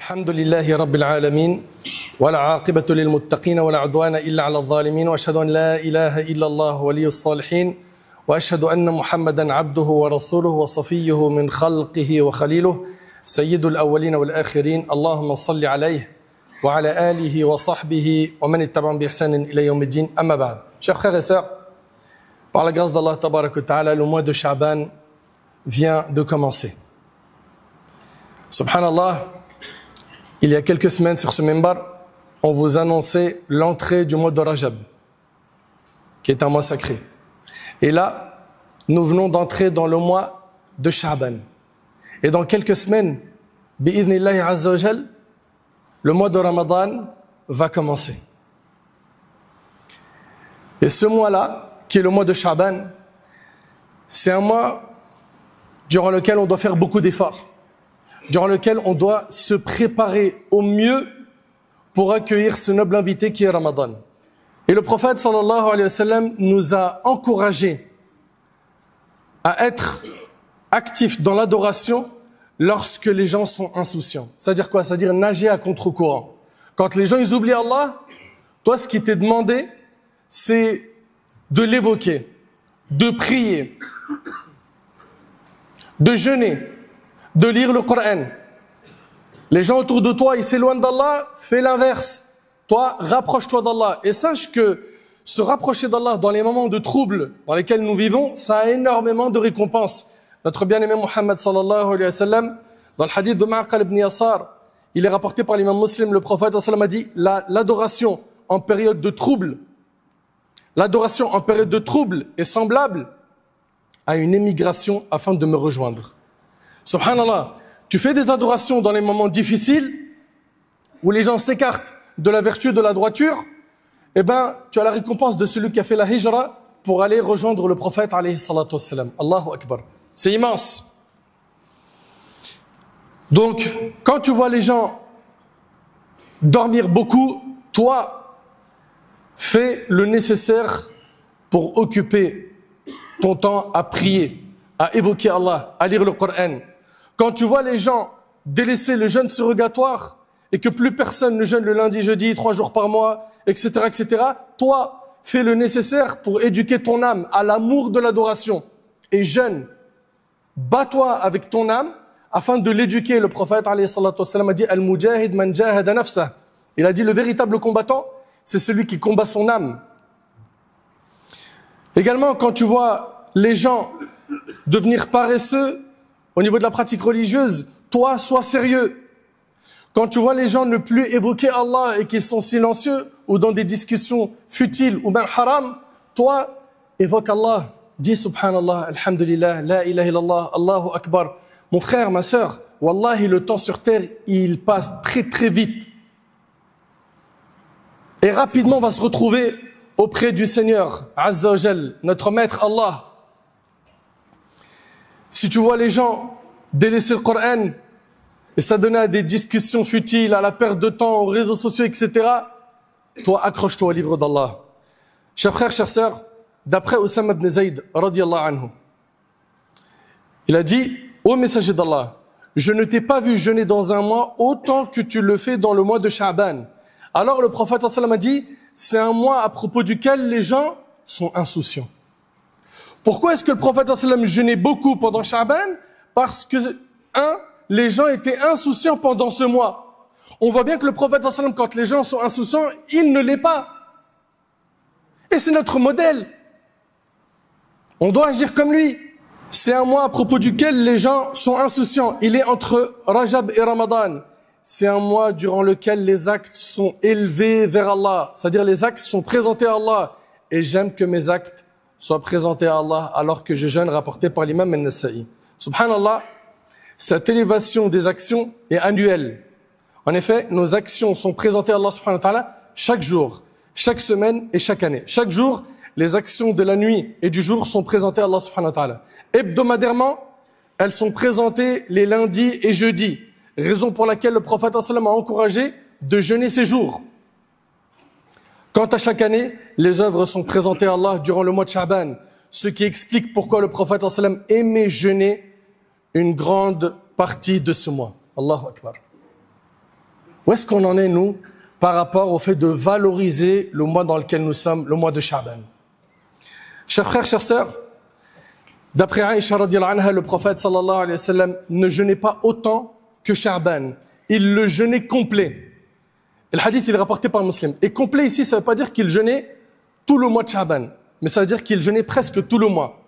الحمد لله رب العالمين والعاقبة للمتقين ولا عدوان إلا على الظالمين وأشهد أن لا إله إلا الله ولي الصالحين وأشهد أن محمدا عبده ورسوله وصفيه من خلقه وخليله سيد الأولين والآخرين اللهم صل عليه وعلى آله وصحبه ومن اتبعهم بإحسان إلى يوم الدين أما بعد. Chers frères et sœurs, par la grâce d'Allah Tabarak wa Ta'ala, le mois de Sha'ban vient de commencer. Subhanallah, il y a quelques semaines sur ce minbar, on vous annonçait l'entrée du mois de Rajab, qui est un mois sacré. Et là, nous venons d'entrer dans le mois de Sha'ban. Et dans quelques semaines, bi'idhnillahi azza wa jal, le mois de Ramadan va commencer. Et ce mois-là, qui est le mois de Sha'ban, c'est un mois durant lequel on doit faire beaucoup d'efforts, durant lequel on doit se préparer au mieux pour accueillir ce noble invité qui est Ramadan. Et le prophète sallallahu alayhi wa sallam nous a encouragés à être actifs dans l'adoration lorsque les gens sont insouciants. C'est-à-dire quoi? C'est-à-dire nager à contre-courant. Quand les gens ils oublient Allah, toi ce qui t'est demandé, c'est de l'évoquer, de prier, de jeûner, de lire le Coran. Les gens autour de toi, ils s'éloignent d'Allah, fais l'inverse. Toi, rapproche-toi d'Allah. Et sache que se rapprocher d'Allah dans les moments de trouble dans lesquels nous vivons, ça a énormément de récompenses. Notre bien-aimé Muhammad sallallahu alayhi wa sallam, dans le hadith de Ma'qal ibn Yasar, il est rapporté par l'imam muslim, le prophète sallallahu alayhi wa sallam a dit, l'adoration en période de trouble, l'adoration en période de trouble est semblable à une émigration afin de me rejoindre. Subhanallah, tu fais des adorations dans les moments difficiles où les gens s'écartent de la vertu, de la droiture, eh ben, tu as la récompense de celui qui a fait la hijra pour aller rejoindre le prophète alayhi salatu wassalam. Allahu Akbar. C'est immense. Donc, quand tu vois les gens dormir beaucoup, toi, fais le nécessaire pour occuper ton temps à prier, à évoquer Allah, à lire le Coran. Quand tu vois les gens délaisser le jeûne surrogatoire et que plus personne ne jeûne le lundi, jeudi, 3 jours par mois, etc., etc., toi, fais le nécessaire pour éduquer ton âme à l'amour de l'adoration et jeûne. Bats-toi avec ton âme afin de l'éduquer. Le prophète alayhi salatu wassalam a dit Al-Mujahid man jahada nafsah. Il a dit le véritable combattant, c'est celui qui combat son âme. Également, quand tu vois les gens devenir paresseux au niveau de la pratique religieuse, toi, sois sérieux. Quand tu vois les gens ne plus évoquer Allah et qu'ils sont silencieux ou dans des discussions futiles ou même haram, toi, évoque Allah. Dis subhanallah, alhamdulillah, la ilaha illallah, Allahu akbar. Mon frère, ma sœur, wallahi, le temps sur terre, il passe très très vite. Et rapidement, on va se retrouver auprès du Seigneur, Azza wa Jal, notre maître Allah. Si tu vois les gens délaisser le Coran et ça donne à des discussions futiles, à la perte de temps, aux réseaux sociaux, etc., toi, accroche-toi au livre d'Allah. Chers frères, chères sœurs, d'après Oussama ibn Zayd, radiyallahu anhu, il a dit, ô messager d'Allah, je ne t'ai pas vu jeûner dans un mois autant que tu le fais dans le mois de Sha'ban. Alors le prophète sallallahu alayhi wa sallam a dit, c'est un mois à propos duquel les gens sont insouciants. Pourquoi est-ce que le prophète sallallahu alayhi wa sallam jeûnait beaucoup pendant Sha'ban? Parce que, les gens étaient insouciants pendant ce mois. On voit bien que le prophète sallallahu alayhi wa sallam, quand les gens sont insouciants, il ne l'est pas. Et c'est notre modèle. On doit agir comme lui. C'est un mois à propos duquel les gens sont insouciants. Il est entre Rajab et Ramadan. C'est un mois durant lequel les actes sont élevés vers Allah. C'est-à-dire les actes sont présentés à Allah. Et j'aime que mes actes soient présentés à Allah alors que je jeûne, rapporté par l'imam An-Nasa'i. Subhanallah, cette élévation des actions est annuelle. En effet, nos actions sont présentées à Allah subhanahu wa ta'ala chaque jour, chaque semaine et chaque année. Chaque jour, les actions de la nuit et du jour sont présentées à Allah subhanahu wa ta'ala. Hebdomadairement, elles sont présentées les lundis et jeudis. Raison pour laquelle le prophète sallallahu alayhi wa sallam a encouragé de jeûner ces jours. Quant à chaque année, les œuvres sont présentées à Allah durant le mois de Sha'ban, ce qui explique pourquoi le prophète sallallahu alayhi wa sallam aimait jeûner une grande partie de ce mois. Allahu Akbar. Où est-ce qu'on en est, nous, par rapport au fait de valoriser le mois dans lequel nous sommes, le mois de Sha'ban? Chers frères, chères sœurs, d'après Aïcha radhiyallahu anha, le prophète sallallahu alayhi wa sallam ne jeûnait pas autant que Sha'ban. Il le jeûnait complet. Et le hadith, il est rapporté par un musulman. Et complet ici, ça ne veut pas dire qu'il jeûnait tout le mois de Sha'ban, mais ça veut dire qu'il jeûnait presque tout le mois.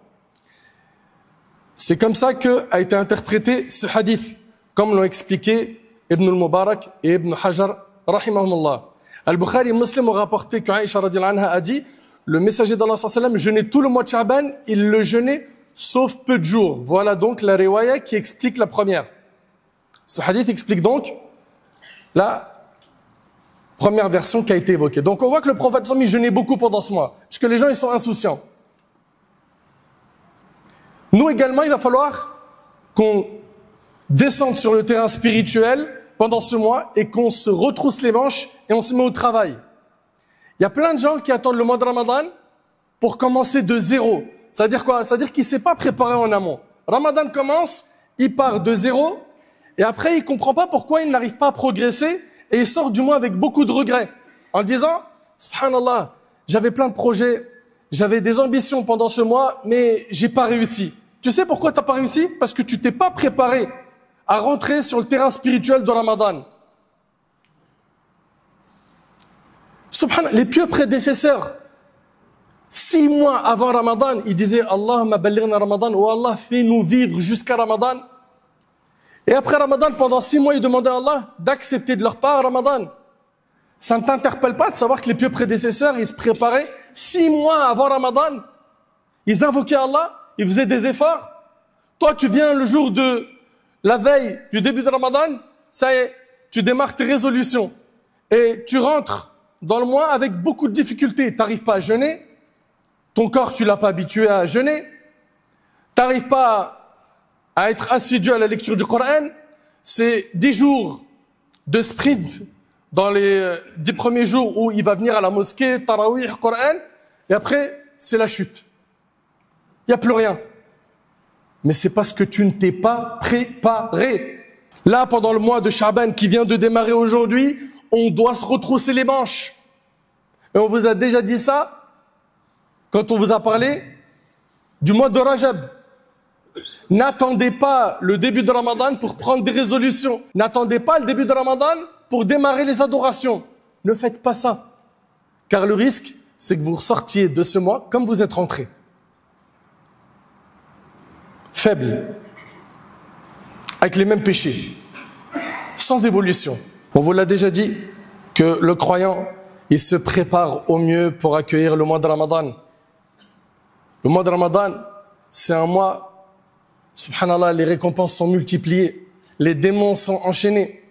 C'est comme ça qu'a été interprété ce hadith, comme l'ont expliqué Ibn al-Mubarak et Ibn Hajar, rahimahumullah. Al-Bukhari et Muslim ont rapporté qu'Aïcha radhiyallahu anha a dit, le messager d'Allah sallallahu alayhi wa sallam jeûnait tout le mois de Sha'ban, il le jeûnait sauf peu de jours. Voilà donc la riwaya qui explique la première. Ce hadith explique donc la première version qui a été évoquée. Donc on voit que le prophète il jeûnait beaucoup pendant ce mois, puisque les gens ils sont insouciants. Nous également, il va falloir qu'on descende sur le terrain spirituel pendant ce mois et qu'on se retrousse les manches et on se met au travail. Il y a plein de gens qui attendent le mois de Ramadan pour commencer de zéro. Ça veut dire quoi? Ça veut dire qu'il ne s'est pas préparé en amont. Ramadan commence, il part de zéro et après il ne comprend pas pourquoi il n'arrive pas à progresser et il sort du mois avec beaucoup de regrets en disant « Subhanallah, j'avais plein de projets, j'avais des ambitions pendant ce mois mais j'ai pas réussi. » Tu sais pourquoi tu n'as pas réussi? Parce que tu t'es pas préparé à rentrer sur le terrain spirituel de Ramadan. Subhanallah, les pieux prédécesseurs, 6 mois avant Ramadan, ils disaient « Allahumma ballighna Ramadan » ou « Allah, fais-nous vivre jusqu'à Ramadan ». Et après Ramadan, pendant 6 mois, ils demandaient à Allah d'accepter de leur part Ramadan. Ça ne t'interpelle pas de savoir que les pieux prédécesseurs, ils se préparaient 6 mois avant Ramadan. Ils invoquaient Allah, ils faisaient des efforts. Toi, tu viens le jour de la veille du début de Ramadan, ça y est, tu démarres tes résolutions. Et tu rentres dans le mois avec beaucoup de difficultés. Tu n'arrives pas à jeûner. Ton corps, tu l'as pas habitué à jeûner. Tu n'arrives pas à être assidu à la lecture du Coran. C'est 10 jours de sprint dans les 10 premiers jours où il va venir à la mosquée, Tarawih, Coran. Et après, c'est la chute. Il n'y a plus rien. Mais c'est parce que tu ne t'es pas préparé. Là, pendant le mois de Sha'ban qui vient de démarrer aujourd'hui, on doit se retrousser les manches. Et on vous a déjà dit ça quand on vous a parlé du mois de Rajab. N'attendez pas le début de Ramadan pour prendre des résolutions. N'attendez pas le début de Ramadan pour démarrer les adorations. Ne faites pas ça. Car le risque, c'est que vous ressortiez de ce mois comme vous êtes rentré. Faible, avec les mêmes péchés, sans évolution. On vous l'a déjà dit que le croyant, il se prépare au mieux pour accueillir le mois de Ramadan. Le mois de Ramadan, c'est un mois, subhanallah, les récompenses sont multipliées, les démons sont enchaînés,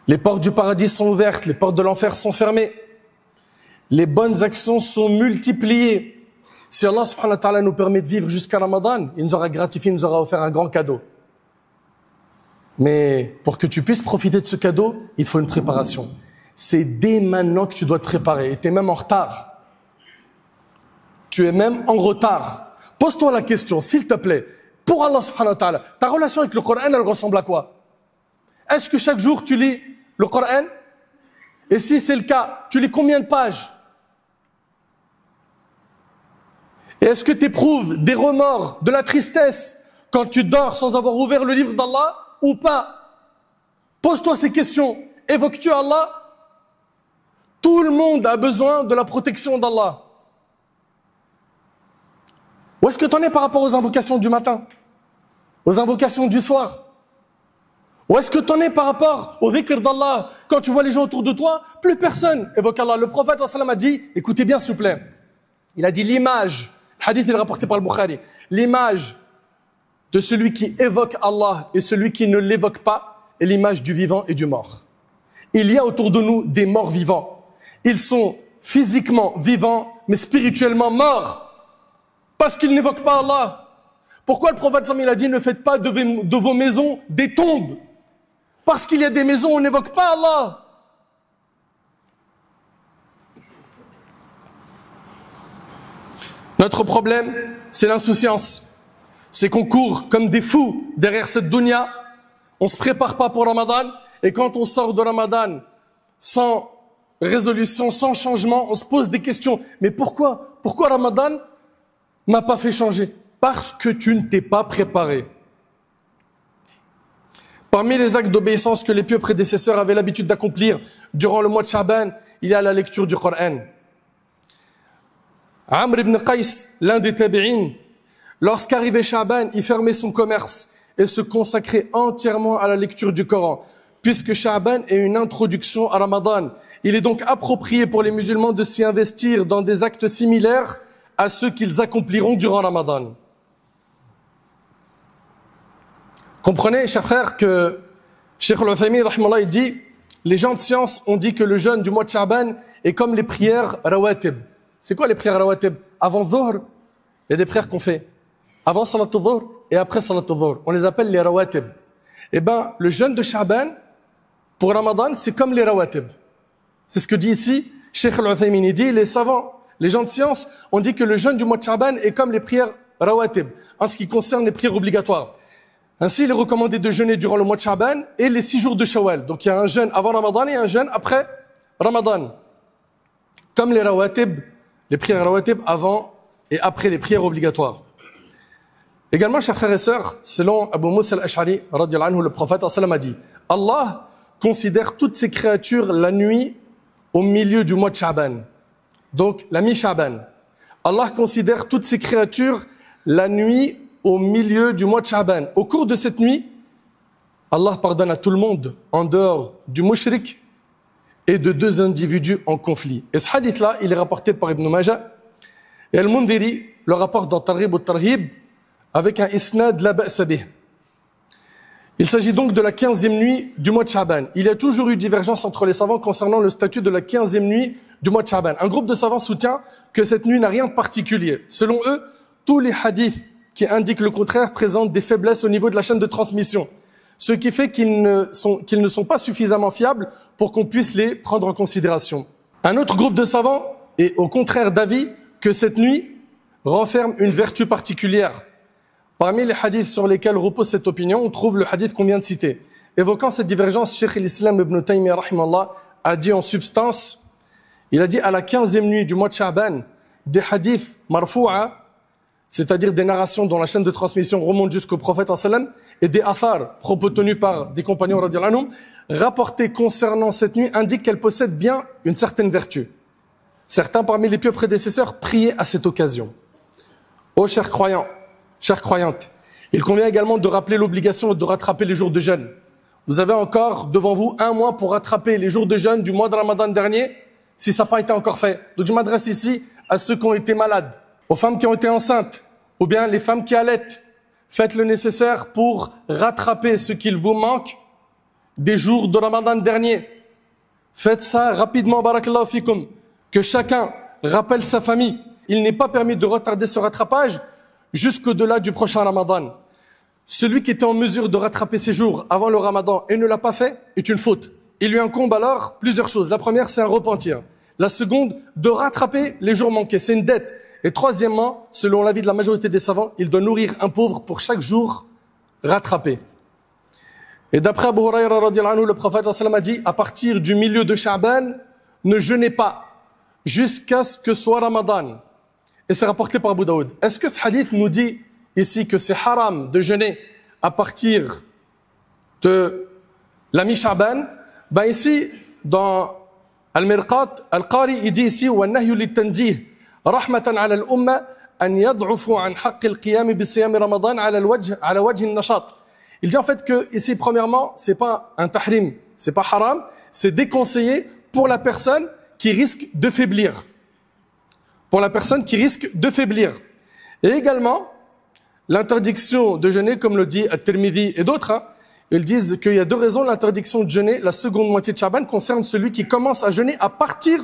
les portes du paradis sont ouvertes, les portes de l'enfer sont fermées, les bonnes actions sont multipliées. Si Allah subhanahu wa ta'ala nous permet de vivre jusqu'à Ramadan, il nous aura gratifié, il nous aura offert un grand cadeau. Mais pour que tu puisses profiter de ce cadeau, il faut une préparation. C'est dès maintenant que tu dois te préparer. Et tu es même en retard. Tu es même en retard. Pose-toi la question, s'il te plaît. Pour Allah subhanahu wa ta'ala, ta relation avec le Coran, elle ressemble à quoi? Est-ce que chaque jour tu lis le Coran? Et si c'est le cas, tu lis combien de pages? Et est-ce que tu éprouves des remords, de la tristesse quand tu dors sans avoir ouvert le livre d'Allah ou pas? Pose-toi ces questions. Évoques-tu Allah? Tout le monde a besoin de la protection d'Allah. Où est-ce que tu en es par rapport aux invocations du matin? Aux invocations du soir? Où est-ce que tu en es par rapport au dhikr d'Allah? Quand tu vois les gens autour de toi, plus personne évoque Allah. Le prophète sallallahu alayhi wa sallam a dit, écoutez bien s'il vous plaît, il a dit l'image, le hadith il est rapporté par le Bukhari, l'image de celui qui évoque Allah et celui qui ne l'évoque pas est l'image du vivant et du mort. Il y a autour de nous des morts vivants. Ils sont physiquement vivants, mais spirituellement morts. Parce qu'ils n'évoquent pas Allah. Pourquoi le prophète sallallahu alayhi wa sallam a dit ne faites pas de vos maisons des tombes? Parce qu'il y a des maisons où on n'évoque pas Allah. Notre problème, c'est l'insouciance. C'est qu'on court comme des fous derrière cette dunya. On ne se prépare pas pour Ramadan. et quand on sort de Ramadan sans résolution, sans changement, on se pose des questions. Mais pourquoi? Pourquoi Ramadan m'a pas fait changer? Parce que tu ne t'es pas préparé. Parmi les actes d'obéissance que les pieux prédécesseurs avaient l'habitude d'accomplir durant le mois de Sha'ban, il y a la lecture du Coran. Amr ibn Qais, l'un des tabi'in, lorsqu'arrivait Sha'ban, il fermait son commerce et se consacrait entièrement à la lecture du Coran. Puisque Sha'ban est une introduction à Ramadan, il est donc approprié pour les musulmans de s'y investir dans des actes similaires à ceux qu'ils accompliront durant Ramadan. Comprenez, chers frères, que Cheikh Al-Uthaymin, rahimahullah, il dit, les gens de science ont dit que le jeûne du mois de Sha'ban est comme les prières rawatib. C'est quoi les prières rawatib? Avant Dhuhr, il y a des prières qu'on fait avant Salat al-Dhuhr et après Salat al-Dhuhr. On les appelle les rawatib. Eh ben, le jeûne de Sha'ban, pour Ramadan, c'est comme les rawatib. C'est ce que dit ici Cheikh Al-Uthaymin. Il dit, les savants, les gens de science ont dit que le jeûne du mois de Sha'ban est comme les prières rawatib, en ce qui concerne les prières obligatoires. Ainsi, il est recommandé de jeûner durant le mois de Sha'ban et les 6 jours de Shawwal. Donc, il y a un jeûne avant Ramadan et un jeûne après Ramadan. Comme les rawatib, les prières rawatib avant et après les prières obligatoires. Également, chers frères et sœurs, selon Abu Musa al-Ash'ari, radiyallahu anhu, le prophète sallam a dit, Allah considère toutes ses créatures la nuit au milieu du mois de Sha'ban. Donc, la mi-Sha'ban. Allah considère toutes ses créatures la nuit au milieu du mois de Sha'ban. Au cours de cette nuit, Allah pardonne à tout le monde en dehors du mushrik et de 2 individus en conflit. Et ce hadith-là, il est rapporté par Ibn Majah. Et Al-Mundhiri le rapporte dans Targhib al-Tarhib avec un isnad la ba'sa bih. Il s'agit donc de la 15e nuit du mois de Sha'ban. Il y a toujours eu divergence entre les savants concernant le statut de la 15e nuit du mois de Sha'ban. Un groupe de savants soutient que cette nuit n'a rien de particulier. Selon eux, tous les hadiths qui indiquent le contraire présentent des faiblesses au niveau de la chaîne de transmission, ce qui fait qu'ils ne sont pas suffisamment fiables pour qu'on puisse les prendre en considération. Un autre groupe de savants est au contraire d'avis que cette nuit renferme une vertu particulière. Parmi les hadiths sur lesquels repose cette opinion, on trouve le hadith qu'on vient de citer. Évoquant cette divergence, Cheikh l'Islam ibn Taymiyyah rahimahullah a dit en substance, il a dit à la 15e nuit du mois de Sha'ban, des hadiths marfou'a, c'est-à-dire des narrations dont la chaîne de transmission remonte jusqu'au prophète sallam, et des athar, propos tenus par des compagnons radiyallahu anhum, rapportés concernant cette nuit indiquent qu'elle possède bien une certaine vertu. Certains parmi les pieux prédécesseurs priaient à cette occasion. Ô chers croyants, chères croyantes, il convient également de rappeler l'obligation de rattraper les jours de jeûne. Vous avez encore devant vous 1 mois pour rattraper les jours de jeûne du mois de Ramadan dernier, si ça n'a pas été encore fait. Donc je m'adresse ici à ceux qui ont été malades, aux femmes qui ont été enceintes, ou bien les femmes qui allaitent. Faites le nécessaire pour rattraper ce qu'il vous manque des jours de Ramadan dernier. Faites ça rapidement, barakallahu fikum. Que chacun rappelle sa famille. Il n'est pas permis de retarder ce rattrapage jusqu'au-delà du prochain Ramadan. Celui qui était en mesure de rattraper ses jours avant le Ramadan et ne l'a pas fait est une faute. Il lui incombe alors plusieurs choses. La première, c'est un repentir. La seconde, de rattraper les jours manqués. C'est une dette. Et troisièmement, selon l'avis de la majorité des savants, il doit nourrir un pauvre pour chaque jour rattrapé. Et d'après Abu Hurayra radiyallahu anhu, le prophète sallallahu alayhi wa sallam a dit, à partir du milieu de Sha'ban, ne jeûnez pas jusqu'à ce que soit Ramadan. Et c'est rapporté par Abu Daoud. Est-ce que ce hadith nous dit ici que c'est haram de jeûner à partir de la mi-Sha'ban? Ben ici, dans Al-Mirqat, Al-Qari, il dit ici, وَالنَّهْيُ لِلتَّنْزِيهِ رحمة على الأمة أن يضعفوا عن حق القيام بصيام رمضان على وجه النشاط. Il dit en fait que ici premièrement c'est pas un tahrim, c'est pas haram, c'est déconseillé pour la personne qui risque de faiblir. Pour la personne qui risque de faiblir. Et également l'interdiction de jeûner, comme le dit At-Tirmidhi et d'autres, ils disent qu'il y a 2 raisons. L'interdiction de jeûner la seconde moitié de Sha'ban concerne celui qui commence à jeûner à partir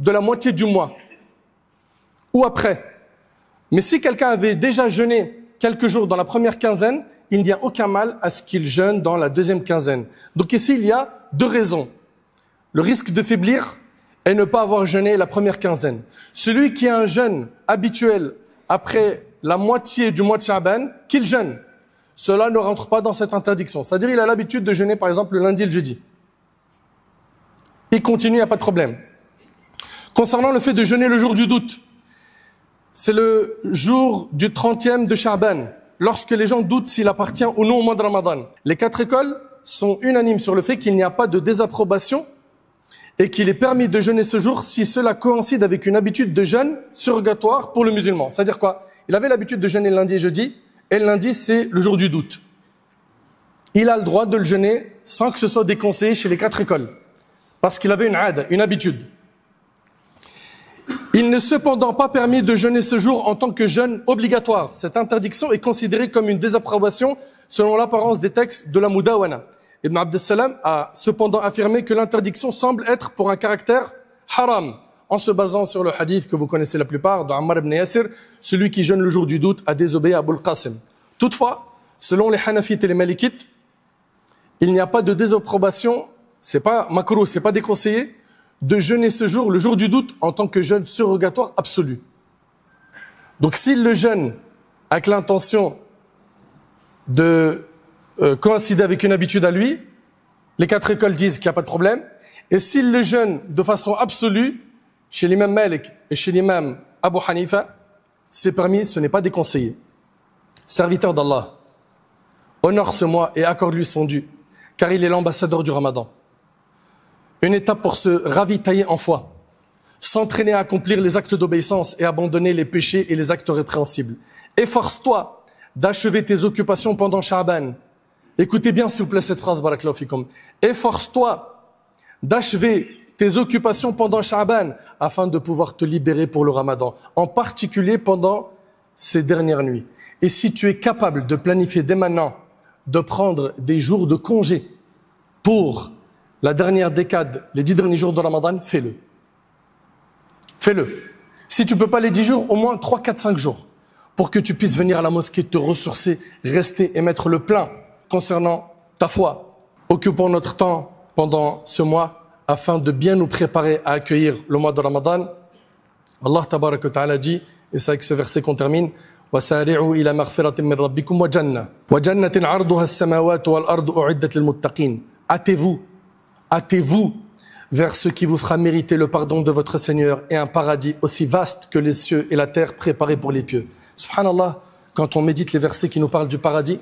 de la moitié du mois. Ou après. Mais si quelqu'un avait déjà jeûné quelques jours dans la première quinzaine, il n'y a aucun mal à ce qu'il jeûne dans la deuxième quinzaine. Donc ici, il y a 2 raisons. Le risque de faiblir et ne pas avoir jeûné la première quinzaine. Celui qui a un jeûne habituel après la moitié du mois de Sha'ban, qu'il jeûne. Cela ne rentre pas dans cette interdiction. C'est-à-dire il a l'habitude de jeûner par exemple le lundi et le jeudi. il continue, il n'y a pas de problème. Concernant le fait de jeûner le jour du doute, c'est le jour du 30e de Sha'ban, lorsque les gens doutent s'il appartient ou non au mois de Ramadan. Les 4 écoles sont unanimes sur le fait qu'il n'y a pas de désapprobation et qu'il est permis de jeûner ce jour si cela coïncide avec une habitude de jeûne surrogatoire pour le musulman. C'est-à-dire quoi? Il avait l'habitude de jeûner lundi et jeudi, et le lundi c'est le jour du doute. Il a le droit de le jeûner sans que ce soit déconseillé chez les 4 écoles, parce qu'il avait une habitude. Il n'est cependant pas permis de jeûner ce jour en tant que jeûne obligatoire. Cette interdiction est considérée comme une désapprobation selon l'apparence des textes de la Mudawana. Ibn Abdessalam a cependant affirmé que l'interdiction semble être pour un caractère haram, en se basant sur le hadith que vous connaissez la plupart de Ammar ibn Yasir, celui qui jeûne le jour du doute a désobéi à Abul Qasim. Toutefois, selon les Hanafites et les Malikites, il n'y a pas de désapprobation, c'est pas makruh, c'est pas déconseillé, de jeûner ce jour, le jour du doute, en tant que jeûne surrogatoire absolu. Donc s'il le jeûne avec l'intention de coïncider avec une habitude à lui, les 4 écoles disent qu'il n'y a pas de problème. Et s'il le jeûne de façon absolue, chez l'imam Malik et chez l'imam Abu Hanifa, c'est permis, ce n'est pas déconseillé. Serviteur d'Allah, honore ce mois et accorde-lui son dû, car il est l'ambassadeur du Ramadan. Une étape pour se ravitailler en foi, s'entraîner à accomplir les actes d'obéissance et abandonner les péchés et les actes répréhensibles. Efforce-toi d'achever tes occupations pendant Sha'ban. Écoutez bien s'il vous plaît cette phrase, barakallahu fikum. Efforce-toi d'achever tes occupations pendant Sha'ban afin de pouvoir te libérer pour le Ramadan, en particulier pendant ces dernières nuits. Et si tu es capable de planifier dès maintenant de prendre des jours de congé pour la dernière décade, les 10 derniers jours de Ramadan, fais-le. Fais-le. Si tu peux pas les 10 jours, au moins 3, 4, 5 jours, pour que tu puisses venir à la mosquée, te ressourcer, rester et mettre le plein concernant ta foi. Occupons notre temps pendant ce mois afin de bien nous préparer à accueillir le mois de Ramadan. Allah tabaraka wa ta'ala dit, et c'est avec ce verset qu'on termine, وَسَارِعُوا إِلَى مَغْفِرَةٍ مِّن رَبِّكُمْ وَجَنَّةٍ وَجَنَّةٍ عَرْضُهَا السَّمَاوَاتُ وَالْأَرْضُ أُعِدَّتْ لِلْمُتَّقِينَ. Hâtez-vous vers ce qui vous fera mériter le pardon de votre Seigneur et un paradis aussi vaste que les cieux et la terre préparés pour les pieux. Subhanallah, quand on médite les versets qui nous parlent du paradis,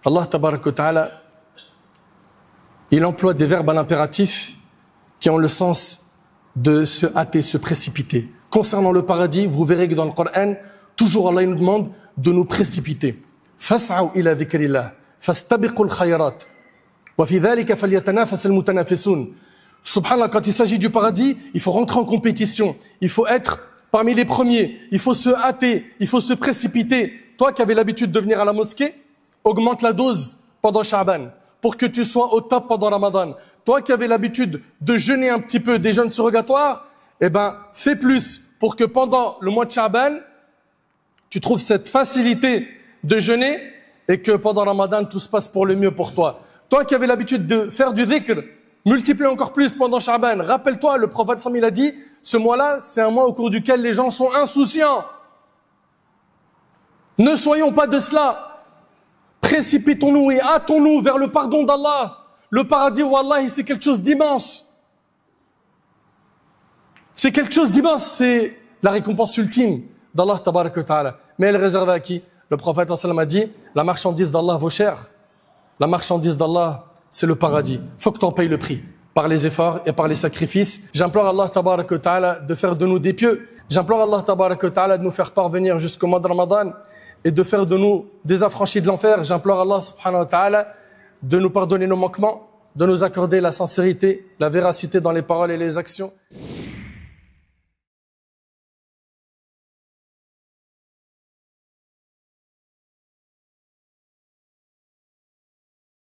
Allah tabaraka wa ta'ala, il emploie des verbes à l'impératif qui ont le sens de se hâter, se précipiter. Concernant le paradis, vous verrez que dans le Coran, toujours Allah nous demande de nous précipiter. Fas'aw ila dhikrillah, fastabiqul khayrat. Subhanallah, quand il s'agit du paradis, il faut rentrer en compétition, il faut être parmi les premiers, il faut se hâter, il faut se précipiter. Toi qui avais l'habitude de venir à la mosquée, augmente la dose pendant Sha'ban pour que tu sois au top pendant Ramadan. Toi qui avais l'habitude de jeûner un petit peu des jeûnes surrogatoires, eh ben, fais plus pour que pendant le mois de Sha'ban, tu trouves cette facilité de jeûner et que pendant Ramadan, tout se passe pour le mieux pour toi. Toi qui avais l'habitude de faire du dhikr, multiplie encore plus pendant Sha'ban. Rappelle-toi, le prophète sallallahu alayhi wa sallam, il a dit, ce mois-là, c'est un mois au cours duquel les gens sont insouciants. Ne soyons pas de cela. Précipitons-nous et hâtons-nous vers le pardon d'Allah. Le paradis, wallahi, c'est quelque chose d'immense. C'est quelque chose d'immense. C'est la récompense ultime d'Allah tabaraka wa ta'ala. Mais elle est réservée à qui? Le prophète sallallahu alayhi wa sallam a dit, la marchandise d'Allah vaut cher. La marchandise d'Allah, c'est le paradis. Faut que tu en payes le prix. Par les efforts et par les sacrifices. J'implore Allah tabaraka wa ta'ala de faire de nous des pieux. J'implore Allah tabaraka wa ta'ala de nous faire parvenir jusqu'au mois de Ramadan et de faire de nous des affranchis de l'enfer. J'implore Allah subhanahu wa ta'ala de nous pardonner nos manquements, de nous accorder la sincérité, la véracité dans les paroles et les actions.